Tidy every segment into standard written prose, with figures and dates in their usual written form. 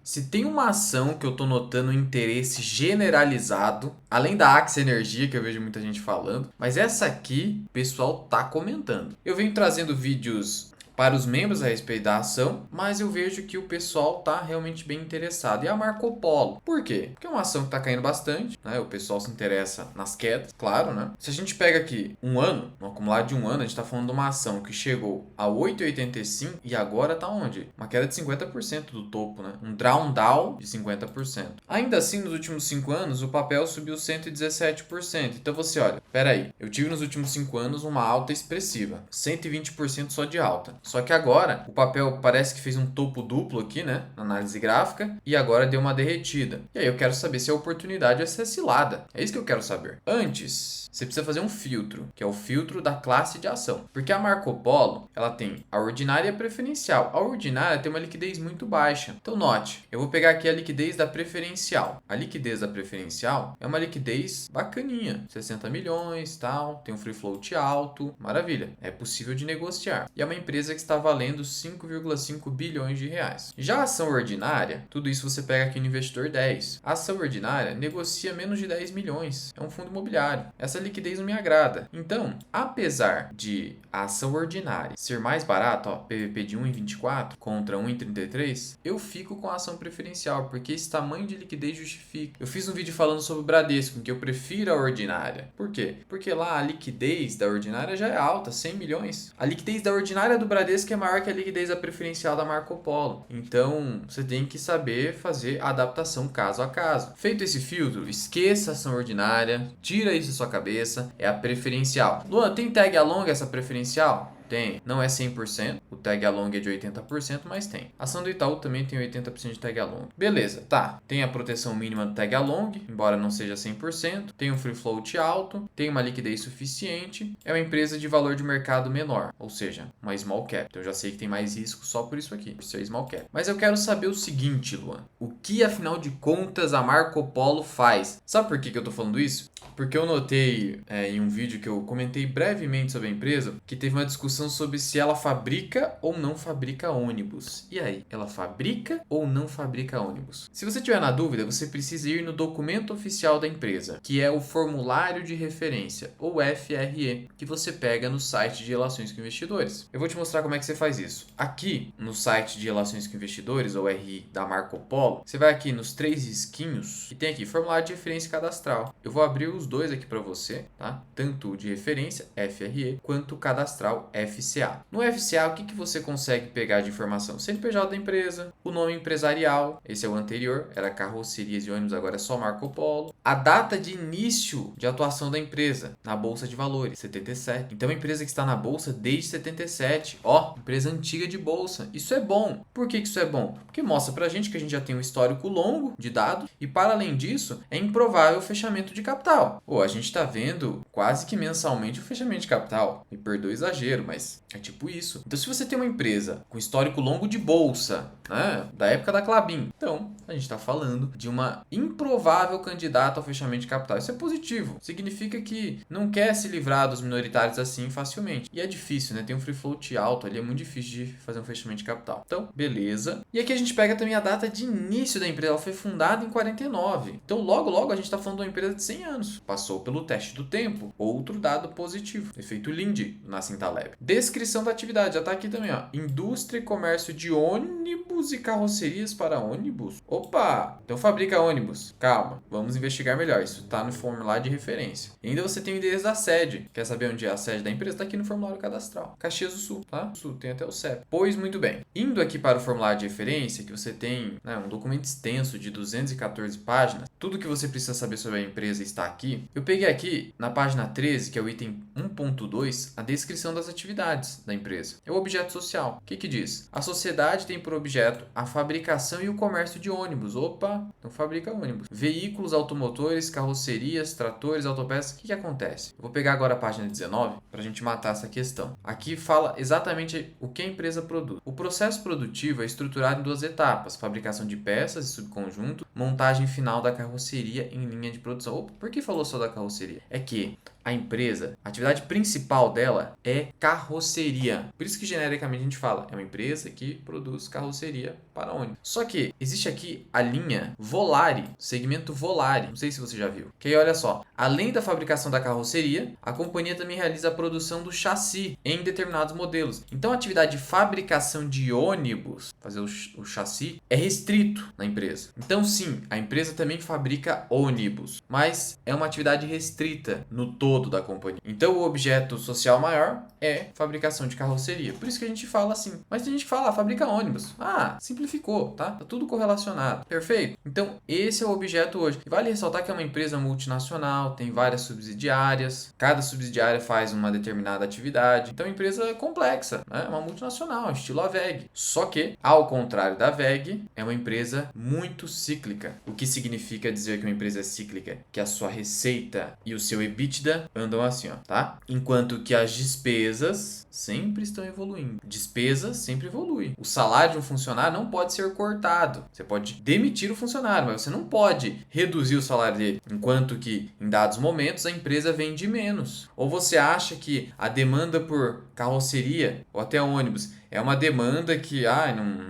Se tem uma ação que eu tô notando um interesse generalizado, além da Axie Energia, que eu vejo muita gente falando, mas essa aqui o pessoal tá comentando. Eu venho trazendo vídeos para os membros a respeito da ação, mas eu vejo que o pessoal tá realmente bem interessado. E a Marco Polo. Por quê? Porque é uma ação que tá caindo bastante, né? O pessoal se interessa nas quedas, claro, né? Se a gente pega aqui um ano, no acumulado de um ano, a gente tá falando de uma ação que chegou a 8,85 e agora tá onde? Uma queda de 50% do topo, né? Um drawdown de 50%. Ainda assim, nos últimos 5 anos, o papel subiu 117%. Então você olha, peraí, eu tive nos últimos 5 anos uma alta expressiva, 120% só de alta. Só que agora o papel parece que fez um topo duplo aqui, né, na análise gráfica, e agora deu uma derretida. E aí eu quero saber se a oportunidade vai ser cilada. É isso que eu quero saber. Antes, você precisa fazer um filtro, que é o filtro da classe de ação. Porque a Marco Polo, ela tem a ordinária e a preferencial. A ordinária tem uma liquidez muito baixa. Então note, eu vou pegar aqui a liquidez da preferencial. A liquidez da preferencial é uma liquidez bacaninha, 60 milhões, tal, tem um free float alto, maravilha. É possível de negociar. E é uma empresa que está valendo 5,5 bilhões de reais. Já a ação ordinária, tudo isso você pega aqui no Investidor 10. A ação ordinária negocia menos de 10 milhões. É um fundo imobiliário. Essa liquidez não me agrada. Então, apesar de a ação ordinária ser mais barata, ó, PVP de 1,24 contra 1,33, eu fico com a ação preferencial, porque esse tamanho de liquidez justifica. Eu fiz um vídeo falando sobre o Bradesco, em que eu prefiro a ordinária. Por quê? Porque lá a liquidez da ordinária já é alta, 100 milhões. A liquidez da ordinária do Bradesco é maior que a liquidez da preferencial da Marco Polo. Então, você tem que saber fazer a adaptação caso a caso. Feito esse filtro, esqueça a ação ordinária, tira isso da sua cabeça, é a preferencial. Luan, tem tag along essa preferencial? Tem. Não é 100%, o tag along é de 80%, mas tem. A ação do Itaú também tem 80% de tag along. Beleza, tá. Tem a proteção mínima do tag along, embora não seja 100%. Tem um free float alto, tem uma liquidez suficiente. É uma empresa de valor de mercado menor, ou seja, uma small cap. Então eu já sei que tem mais risco só por isso aqui, por ser small cap. Mas eu quero saber o seguinte, Luan. O que, afinal de contas, a Marco Polo faz? Sabe por que eu tô falando isso? Porque eu notei em um vídeo que eu comentei brevemente sobre a empresa que teve uma discussão sobre se ela fabrica ou não fabrica ônibus. E aí, ela fabrica ou não fabrica ônibus? Se você tiver na dúvida, você precisa ir no documento oficial da empresa, que é o formulário de referência, ou FRE, que você pega no site de relações com investidores. Eu vou te mostrar como é que você faz isso. Aqui no site de relações com investidores, ou RI da Marco Polo, você vai aqui nos 3 risquinhos e tem aqui formulário de referência cadastral. Eu vou abrir os dois aqui para você, tá? Tanto o de referência, FRE, quanto o cadastral, FCA. No FCA, o que você consegue pegar de informação? CNPJ da empresa, o nome empresarial, esse é o anterior, era Carrocerias e Ônibus, agora é só Marco Polo. A data de início de atuação da empresa na Bolsa de Valores, 77. Então, é uma empresa que está na Bolsa desde 77. Ó, empresa antiga de Bolsa. Isso é bom. Por que isso é bom? Porque mostra pra gente que a gente já tem um histórico longo de dados e, para além disso, é improvável o fechamento de capital. Pô, a gente está vendo quase que mensalmente o fechamento de capital. Me perdoe o exagero, mas é tipo isso. Então, se você tem uma empresa com histórico longo de bolsa, né, da época da Klabin, então a gente está falando de uma improvável candidata ao fechamento de capital. Isso é positivo. Significa que não quer se livrar dos minoritários assim facilmente. E é difícil, né? Tem um free float alto ali, é muito difícil de fazer um fechamento de capital. Então, beleza. E aqui a gente pega também a data de início da empresa. Ela foi fundada em 49. Então, logo a gente está falando de uma empresa de 100 anos. Passou pelo teste do tempo. Outro dado positivo. Efeito Lindy do Nassim Taleb. Descrição da atividade. Já está aqui também, ó. Indústria e comércio de ônibus e carrocerias para ônibus. Opa! Então fabrica ônibus. Calma. Vamos investigar melhor. Isso está no formulário de referência. E ainda você tem o endereço da sede. Quer saber onde é a sede da empresa? Está aqui no formulário cadastral. Caxias do Sul, tá? Sul, tem até o CEP. Pois muito bem. Indo aqui para o formulário de referência, que você tem, né, um documento extenso de 214 páginas. Tudo que você precisa saber sobre a empresa está aqui. Eu peguei aqui na página 13, que é o item 1.2, a descrição das atividades da empresa. É o objeto social. O que diz? A sociedade tem por objeto a fabricação e o comércio de ônibus. Opa, então fabrica ônibus. Veículos automotores, carrocerias, tratores, autopeças. O que acontece? Eu vou pegar agora a página 19 para a gente matar essa questão. Aqui fala exatamente o que a empresa produz. O processo produtivo é estruturado em 2 etapas: fabricação de peças e subconjunto, montagem final da carroceria em linha de produção. Opa, por que falou só da carroceria? É que a a empresa, a atividade principal dela é carroceria. Por isso que genericamente a gente fala, é uma empresa que produz carroceria para ônibus. Só que existe aqui a linha Volare, segmento Volare, não sei se você já viu. Que aí olha só, além da fabricação da carroceria, a companhia também realiza a produção do chassi em determinados modelos. Então a atividade de fabricação de ônibus, fazer o chassi, é restrito na empresa. Então sim, a empresa também fabrica ônibus, mas é uma atividade restrita no todo da companhia. Então o objeto social maior é fabricação de carroceria. Por isso que a gente fala assim. Mas tem gente que fala, fabrica ônibus. Ah, simplificou, tá? Tá tudo correlacionado. Perfeito? Então esse é o objeto hoje. E vale ressaltar que é uma empresa multinacional, tem várias subsidiárias, cada subsidiária faz uma determinada atividade. Então é uma empresa complexa, né? É uma multinacional, estilo a WEG. Só que, ao contrário da WEG, é uma empresa muito cíclica. O que significa dizer que uma empresa é cíclica? Que a sua receita e o seu EBITDA andam assim, ó, tá? Enquanto que as despesas sempre estão evoluindo. Despesa sempre evolui. O salário de um funcionário não pode ser cortado. Você pode demitir o funcionário, mas você não pode reduzir o salário dele. Enquanto que, em dados momentos, a empresa vende menos. Ou você acha que a demanda por carroceria ou até ônibus é uma demanda que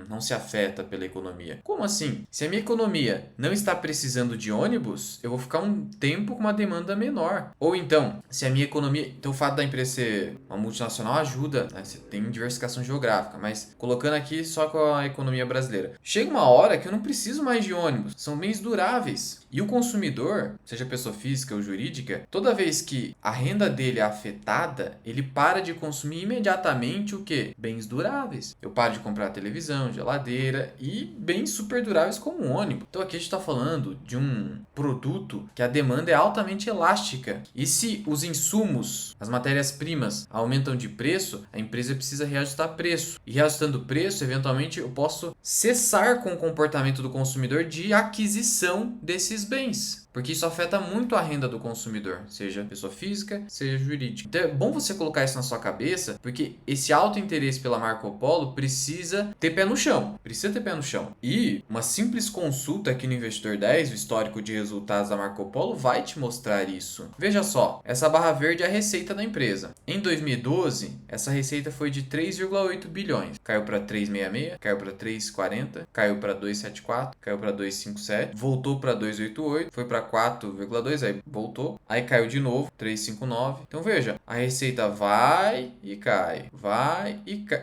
não se afeta pela economia. Como assim? Se a minha economia não está precisando de ônibus, eu vou ficar um tempo com uma demanda menor. Ou então, se a minha economia... Então o fato da empresa ser uma multinacional ajuda, né? Você tem diversificação geográfica, mas colocando aqui só com a economia brasileira. Chega uma hora que eu não preciso mais de ônibus. São bens duráveis. E o consumidor, seja pessoa física ou jurídica, toda vez que a renda dele é afetada, ele para de consumir imediatamente o quê? Bens duráveis. Eu paro de comprar televisão, geladeira e bens super duráveis como um ônibus. Então aqui a gente está falando de um produto que a demanda é altamente elástica. E se os insumos, as matérias-primas, aumentam de preço, a empresa precisa reajustar preço. E reajustando o preço, eventualmente eu posso cessar com o comportamento do consumidor de aquisição desses bens. Porque isso afeta muito a renda do consumidor, seja pessoa física, seja jurídica. Então é bom você colocar isso na sua cabeça, porque esse alto interesse pela Marco Polo precisa ter pé no chão. Precisa ter pé no chão. E uma simples consulta aqui no Investidor 10, o histórico de resultados da Marco Polo, vai te mostrar isso. Veja só, essa barra verde é a receita da empresa. Em 2012, essa receita foi de 3,8 bilhões. Caiu para 366, caiu para 340, caiu para 274, caiu para 257, voltou para 288, foi para 4,2, aí voltou, aí caiu de novo, 359. Então veja, a receita vai e cai,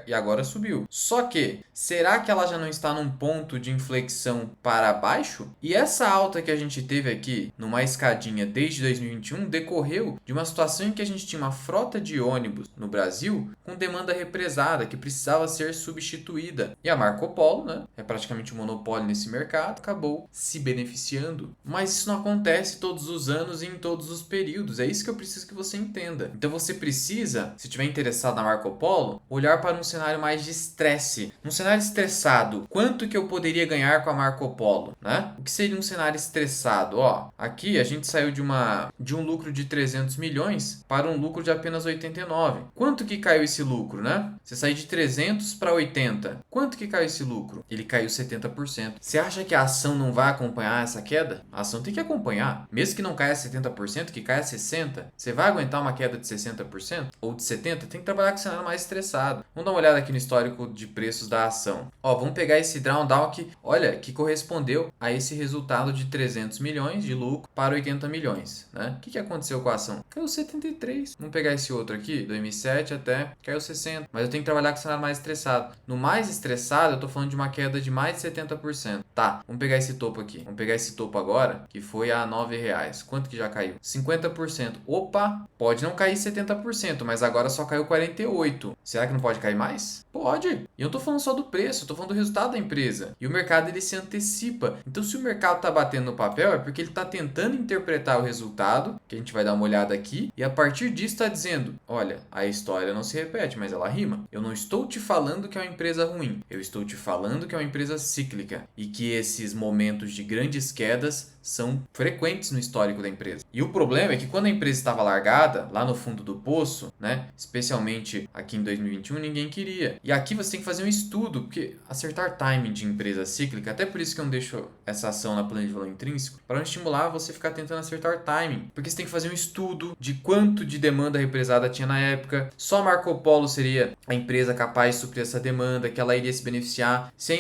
e agora subiu. Só que, será que ela já não está num ponto de inflexão para baixo? E essa alta que a gente teve aqui, numa escadinha desde 2021, decorreu de uma situação em que a gente tinha uma frota de ônibus no Brasil com demanda represada, que precisava ser substituída. E a Marco Polo, né, é praticamente um monopólio nesse mercado, acabou se beneficiando. Mas isso não acontece todos os anos e em todos os períodos. É isso que eu preciso que você entenda. Então você precisa, se estiver interessado na Marco Polo, olhar para um cenário mais de estresse. Um cenário estressado, quanto que eu poderia ganhar com a Marco Polo, né? O que seria um cenário estressado? Ó, aqui a gente saiu de um lucro de 300 milhões para um lucro de apenas 89. Quanto que caiu esse lucro, né? Você saiu de 300 para 80. Quanto que caiu esse lucro? Ele caiu 70%. Você acha que a ação não vai acompanhar essa queda? A ação tem que acompanhar. Mesmo que não caia 70%, que caia 60%, você vai aguentar uma queda de 60% ou de 70%? Tem que trabalhar com o cenário mais estressado. Vamos dar uma olhada aqui no histórico de preços da ação. Ó, vamos pegar esse drawdown que, olha, que correspondeu a esse resultado de 300 milhões de lucro para 80 milhões, né? O que aconteceu com a ação? Caiu 73. Vamos pegar esse outro aqui, 2007 até caiu 60. Mas eu tenho que trabalhar com o cenário mais estressado. No mais estressado, eu tô falando de uma queda de mais de 70%. Tá, vamos pegar esse topo aqui. Vamos pegar esse topo agora, que foi a R$9. Quanto que já caiu? 50%. Opa, pode não cair 70%, mas agora só caiu 48%. Será que não pode cair mais? Pode. E eu não tô falando só do preço, eu tô falando do resultado da empresa. E o mercado, ele se antecipa. Então, se o mercado tá batendo no papel, é porque ele tá tentando interpretar o resultado, que a gente vai dar uma olhada aqui, e a partir disso tá dizendo, olha, a história não se repete, mas ela rima. Eu não estou te falando que é uma empresa ruim, eu estou te falando que é uma empresa cíclica e que esses momentos de grandes quedas são frequentes no histórico da empresa. E o problema é que quando a empresa estava largada, lá no fundo do poço, né, especialmente aqui em 2021, ninguém queria. sabedoria. E aqui você tem que fazer um estudo, porque acertar timing de empresa cíclica, até por isso que eu não deixo essa ação na planilha de valor intrínseco, para não estimular você ficar tentando acertar timing. Porque você tem que fazer um estudo de quanto de demanda represada tinha na época. Só Marco Polo seria a empresa capaz de suprir essa demanda, que ela iria se beneficiar. Você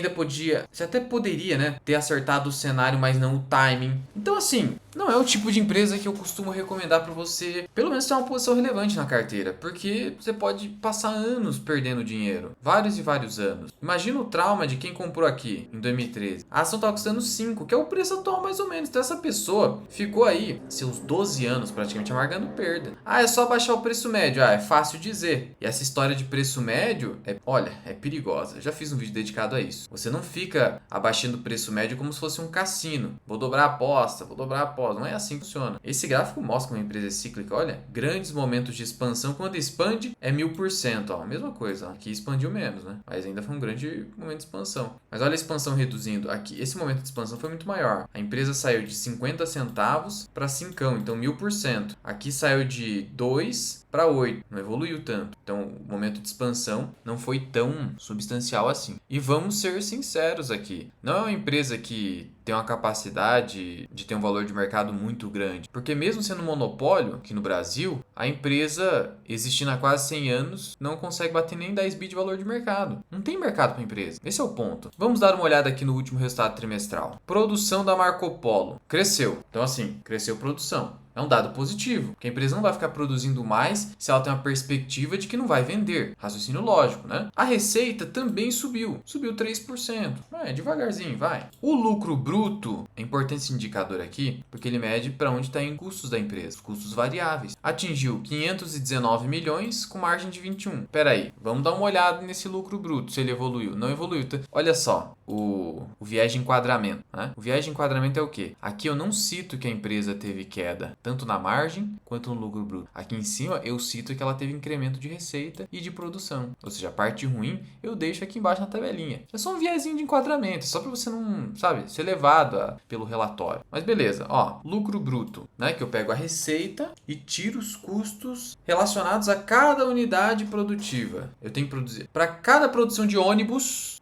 até poderia, né, ter acertado o cenário, mas não o timing. Então assim, não é o tipo de empresa que eu costumo recomendar para você, pelo menos ter uma posição relevante na carteira, porque você pode passar anos perdendo dinheiro, vários e vários anos. Imagina o trauma de quem comprou aqui em 2013. A ação estava custando 5, que é o preço atual mais ou menos. Então essa pessoa ficou aí seus 12 anos praticamente amargando perda. Ah, é só baixar o preço médio. Ah, é fácil dizer. E essa história de preço médio, olha, é perigosa. Eu já fiz um vídeo dedicado a isso. Você não fica abaixando o preço médio como se fosse um cassino. Vou dobrar a aposta, vou dobrar a aposta. Não é assim que funciona. Esse gráfico mostra como a empresa é cíclica. Olha, grandes momentos de expansão. Quando expande, é 1000%. Ó, mesma coisa. Aqui expandiu menos, né? Mas ainda foi um grande momento de expansão. Mas olha a expansão reduzindo. Aqui, esse momento de expansão foi muito maior. A empresa saiu de 50 centavos para 5, então 1000%. Aqui saiu de 2 para 8, não evoluiu tanto. Então, o momento de expansão não foi tão substancial assim. E vamos ser sinceros aqui, não é uma empresa que tem uma capacidade de ter um valor de mercado muito grande. Porque mesmo sendo um monopólio aqui no Brasil, a empresa, existindo há quase 100 anos, não consegue bater nem 10 bi de valor de mercado. Não tem mercado para a empresa. Esse é o ponto. Vamos dar uma olhada aqui no último resultado trimestral. Produção da Marco Polo cresceu. Então assim, cresceu produção. É um dado positivo, porque a empresa não vai ficar produzindo mais se ela tem uma perspectiva de que não vai vender. Raciocínio lógico, né? A receita também subiu 3%. Devagarzinho, vai. O lucro bruto, é importante esse indicador aqui, porque ele mede para onde está indo custos da empresa, os custos variáveis. Atingiu 519 milhões com margem de 21. Pera aí, vamos dar uma olhada nesse lucro bruto, se ele evoluiu. Não evoluiu. Olha só, o viés de enquadramento, né? O viés de enquadramento é o quê? Aqui eu não cito que a empresa teve queda, tanto na margem quanto no lucro bruto. Aqui em cima eu cito que ela teve incremento de receita e de produção. Ou seja, a parte ruim eu deixo aqui embaixo na tabelinha. É só um viésinho de enquadramento, só para você não, ser levado pelo relatório. Mas beleza, ó, lucro bruto, né? Que eu pego a receita e tiro os custos relacionados a cada unidade produtiva. Eu tenho que produzir. Para cada produção de ônibus,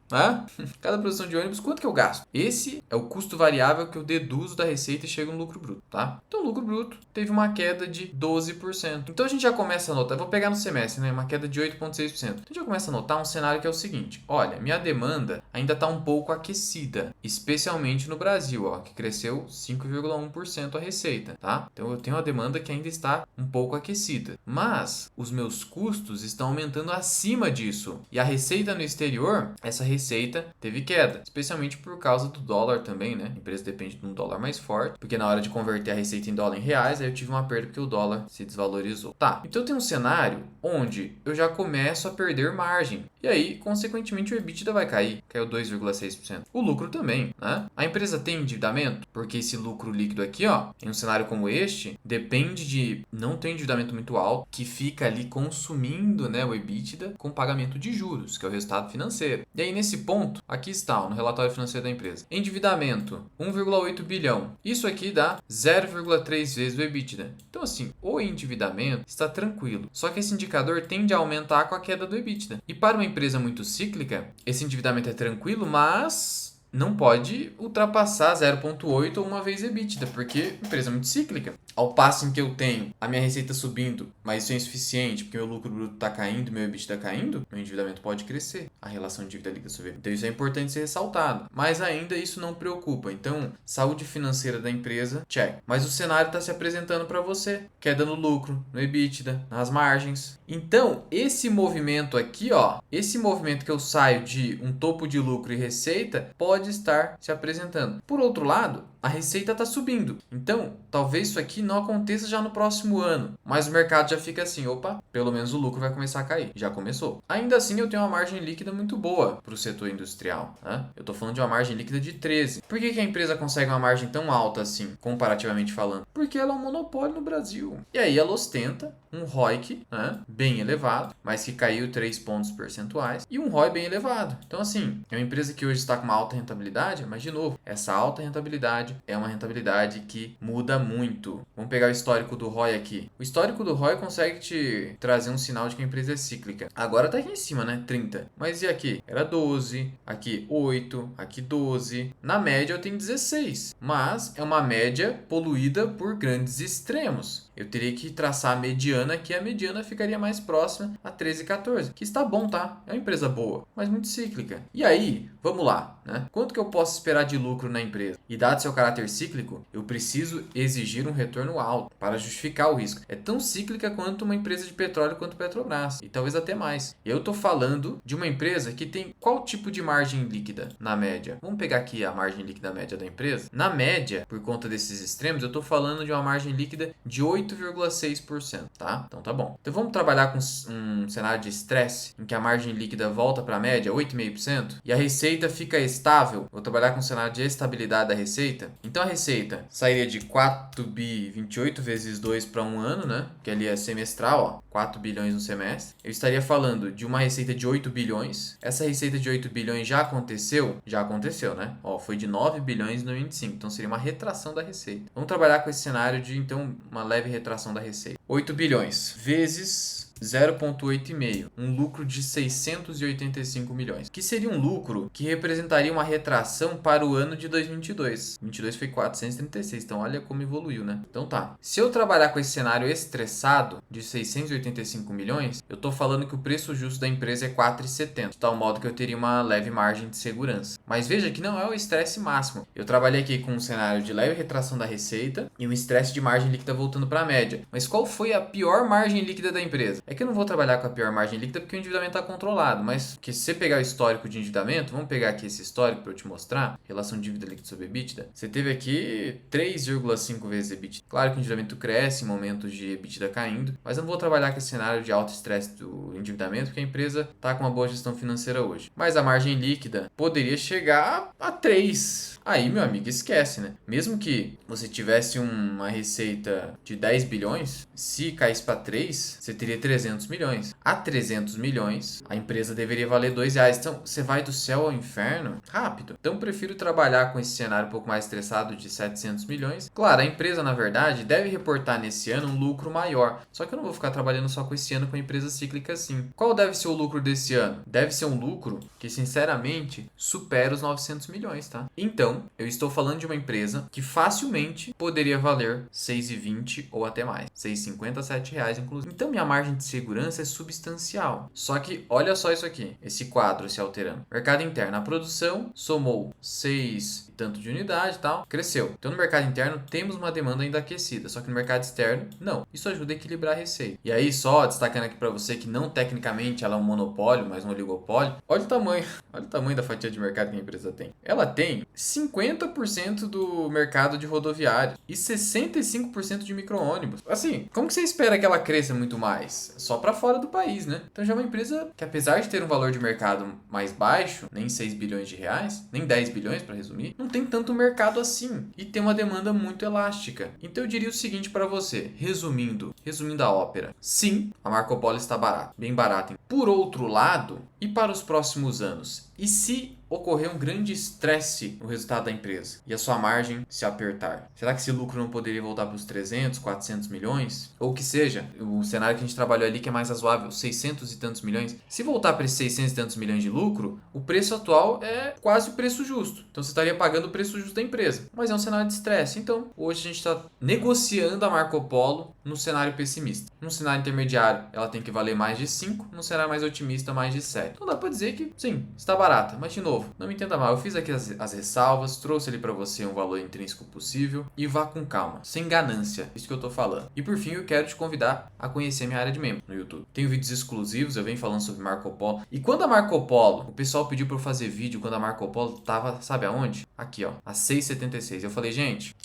cada produção de ônibus, quanto que eu gasto? Esse é o custo variável que eu deduzo da receita e chego no lucro bruto, tá? Então, o lucro bruto teve uma queda de 12%. Então, a gente já começa a notar, vou pegar no semestre, né? Uma queda de 8,6%. Então, a gente já começa a notar um cenário que é o seguinte. Olha, minha demanda ainda está um pouco aquecida, especialmente no Brasil, ó, que cresceu 5,1% a receita, tá? Então, eu tenho uma demanda que ainda está um pouco aquecida. Mas, os meus custos estão aumentando acima disso. E a receita no exterior, essa receita teve queda, especialmente por causa do dólar também, né? A empresa depende de um dólar mais forte, porque na hora de converter a receita em dólar em reais, aí eu tive uma perda porque o dólar se desvalorizou. Tá, então tem um cenário onde eu já começo a perder margem. E aí, consequentemente, o EBITDA vai cair. Caiu 2,6%. O lucro também, né? A empresa tem endividamento, porque esse lucro líquido aqui, ó, em um cenário como este, depende de não ter endividamento muito alto, que fica ali consumindo, né, o EBITDA com pagamento de juros, que é o resultado financeiro. E aí, nesse ponto, aqui está, ó, no relatório financeiro da empresa. Endividamento, 1,8 bilhão. Isso aqui dá 0,3 vezes o EBITDA. Então, assim, o endividamento está tranquilo. Só que esse indicador tende a aumentar com a queda do EBITDA. E para uma empresa muito cíclica, esse endividamento é tranquilo, mas não pode ultrapassar 0,8 ou uma vez EBITDA, porque a empresa é muito cíclica. Ao passo em que eu tenho a minha receita subindo, mas isso é insuficiente, porque meu lucro bruto está caindo, meu EBITDA está caindo, meu endividamento pode crescer, a relação de dívida líquida subir. Então isso é importante ser ressaltado. Mas ainda isso não preocupa. Então, saúde financeira da empresa, check. Mas o cenário está se apresentando para você. Queda no lucro, no EBITDA, nas margens. Então, esse movimento aqui, ó, esse movimento que eu saio de um topo de lucro e receita, pode estar se apresentando. Por outro lado, a receita está subindo. Então, talvez isso aqui não aconteça já no próximo ano. Mas o mercado já fica assim, opa, pelo menos o lucro vai começar a cair. Já começou. Ainda assim, eu tenho uma margem líquida muito boa para o setor industrial, né? Eu estou falando de uma margem líquida de 13. Por que a empresa consegue uma margem tão alta assim, comparativamente falando? Porque ela é um monopólio no Brasil. E aí ela ostenta um ROIC, né, bem elevado, mas que caiu 3 pontos percentuais, e um ROI bem elevado. Então, assim, é uma empresa que hoje está com uma alta rentabilidade, mas, de novo, essa alta rentabilidade é uma rentabilidade que muda muito. Vamos pegar o histórico do ROI aqui. O histórico do ROI consegue te trazer um sinal de que a empresa é cíclica. Agora tá aqui em cima, né? 30. Mas e aqui? Era 12, aqui 8, aqui 12. Na média eu tenho 16. Mas é uma média poluída por grandes extremos. Eu teria que traçar a mediana, que a mediana ficaria mais próxima a 13 e 14. Que está bom, tá? É uma empresa boa, mas muito cíclica. E aí, vamos lá, né? Quanto que eu posso esperar de lucro na empresa? E dado seu caráter cíclico, eu preciso exigir um retorno alto para justificar o risco. É tão cíclica quanto uma empresa de petróleo quanto Petrobras, e talvez até mais. Eu estou falando de uma empresa que tem qual tipo de margem líquida na média? Vamos pegar aqui a margem líquida média da empresa. Na média, por conta desses extremos, eu estou falando de uma margem líquida de 8,6%, tá? Então tá bom. Então vamos trabalhar com um cenário de estresse em que a margem líquida volta para a média, 8,5%, e a receita fica estável. Vou trabalhar com um cenário de estabilidade da receita. Então a receita sairia de 4 bi 28 vezes 2 para um ano, né? Que ali é semestral, ó, 4 bilhões no semestre. Eu estaria falando de uma receita de 8 bilhões. Essa receita de 8 bilhões já aconteceu? Já aconteceu, né? Ó, foi de 9 bilhões no 25. Então seria uma retração da receita. Vamos trabalhar com esse cenário de, então, uma leve retração da receita. 8 bilhões vezes 0,8,5, um lucro de 685 milhões, que seria um lucro que representaria uma retração para o ano de 2022. 2022 foi 436, então olha como evoluiu, né? Então tá, se eu trabalhar com esse cenário estressado de 685 milhões, eu tô falando que o preço justo da empresa é 4,70, de tal modo que eu teria uma leve margem de segurança. Mas veja que não é o estresse máximo. Eu trabalhei aqui com um cenário de leve retração da receita e um estresse de margem líquida voltando para a média. Mas qual foi a pior margem líquida da empresa? É que eu não vou trabalhar com a pior margem líquida porque o endividamento está controlado, mas que se você pegar o histórico de endividamento, vamos pegar aqui esse histórico para eu te mostrar, relação de dívida líquida sobre EBITDA, você teve aqui 3,5 vezes EBITDA. Claro que o endividamento cresce em momentos de EBITDA caindo, mas eu não vou trabalhar com esse cenário de alto estresse do endividamento porque a empresa está com uma boa gestão financeira hoje. Mas a margem líquida poderia chegar a 3. Aí, meu amigo, esquece, né? Mesmo que você tivesse uma receita de 10 bilhões, se caísse para 3, você teria 300 milhões. A 300 milhões, a empresa deveria valer R$2. Então, você vai do céu ao inferno rápido. Então, eu prefiro trabalhar com esse cenário um pouco mais estressado de 700 milhões. Claro, a empresa, na verdade, deve reportar nesse ano um lucro maior. Só que eu não vou ficar trabalhando só com esse ano com a empresa cíclica assim. Qual deve ser o lucro desse ano? Deve ser um lucro que, sinceramente, supera os 900 milhões, tá? Então, eu estou falando de uma empresa que facilmente poderia valer 6,20 ou até mais. 6,50 a R$7, inclusive. Então, minha margem de segurança é substancial. Só que, olha só isso aqui, esse quadro se alterando. Mercado interno, a produção somou 6 e tanto de unidade e tal, cresceu. Então, no mercado interno, temos uma demanda ainda aquecida. Só que no mercado externo, não. Isso ajuda a equilibrar a receita. E aí, só destacando aqui para você que não tecnicamente ela é um monopólio, mas um oligopólio. Olha o tamanho da fatia de mercado que a empresa tem. Ela tem 50% do mercado de rodoviários e 65% de micro-ônibus. Assim, como que você espera que ela cresça muito mais? Só para fora do país, né? Então já é uma empresa que, apesar de ter um valor de mercado mais baixo, nem 6 bilhões de reais, nem 10 bilhões para resumir, não tem tanto mercado assim e tem uma demanda muito elástica. Então eu diria o seguinte para você, resumindo a ópera. Sim, a Marco Polo está barata, bem barata. Por outro lado, e para os próximos anos? E se ocorrer um grande estresse no resultado da empresa e a sua margem se apertar? Será que esse lucro não poderia voltar para os 300, 400 milhões? Ou que seja, o cenário que a gente trabalhou ali que é mais razoável, 600 e tantos milhões. Se voltar para esses 600 e tantos milhões de lucro, o preço atual é quase o preço justo. Então você estaria pagando o preço justo da empresa. Mas é um cenário de estresse. Então hoje a gente está negociando a Marco Polo no cenário pessimista. No cenário intermediário, ela tem que valer mais de 5. No cenário mais otimista, mais de 7. Então dá para dizer que sim, está barata. Mas de novo, não me entenda mal, eu fiz aqui as ressalvas, trouxe ali para você um valor intrínseco possível e vá com calma, sem ganância, isso que eu tô falando. E por fim, eu quero te convidar a conhecer minha área de membro no YouTube. Tenho vídeos exclusivos, eu venho falando sobre Marco Polo. E quando a Marco Polo, o pessoal pediu para eu fazer vídeo quando a Marco Polo tava, sabe aonde? Aqui, ó, a 6,76. Eu falei, gente,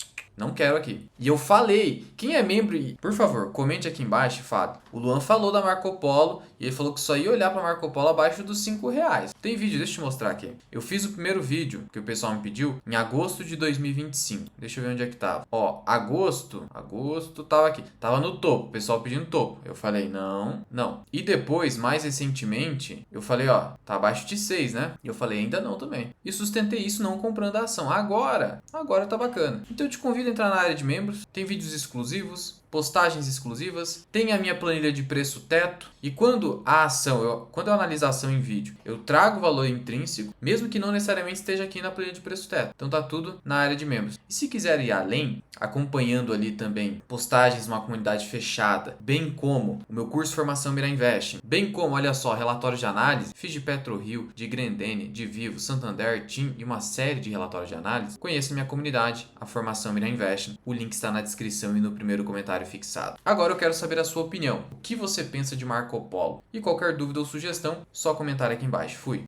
Não quero aqui. E eu falei, quem é membro, por favor, comente aqui embaixo e fale. O Luan falou da Marco Polo e ele falou que só ia olhar para Marco Polo abaixo dos R$ 5. Tem vídeo, deixa eu te mostrar aqui. Eu fiz o primeiro vídeo que o pessoal me pediu em agosto de 2025. Deixa eu ver onde é que tava. Ó, agosto tava aqui. Tava no topo, o pessoal pedindo topo. Eu falei, não. E depois, mais recentemente, eu falei, ó, tá abaixo de 6, né? E eu falei, ainda não também. E sustentei isso não comprando a ação. Agora tá bacana. Então eu te convido a entrar na área de membros. Tem vídeos exclusivos, postagens exclusivas, tem a minha planilha de preço teto, e quando eu analiso a ação em vídeo, eu trago o valor intrínseco, mesmo que não necessariamente esteja aqui na planilha de preço teto. Então tá tudo na área de membros. E se quiser ir além, acompanhando ali também postagens numa comunidade fechada, bem como o meu curso de formação Mira Investing, bem como, olha só, relatórios de análise, fiz de PetroRio, de Grendene, de Vivo, Santander, TIM e uma série de relatórios de análise, conheça minha comunidade, a formação Mira Investing. O link está na descrição e no primeiro comentário fixado. Agora eu quero saber a sua opinião. O que você pensa de Marco Polo? E qualquer dúvida ou sugestão, só comentar aqui embaixo. Fui!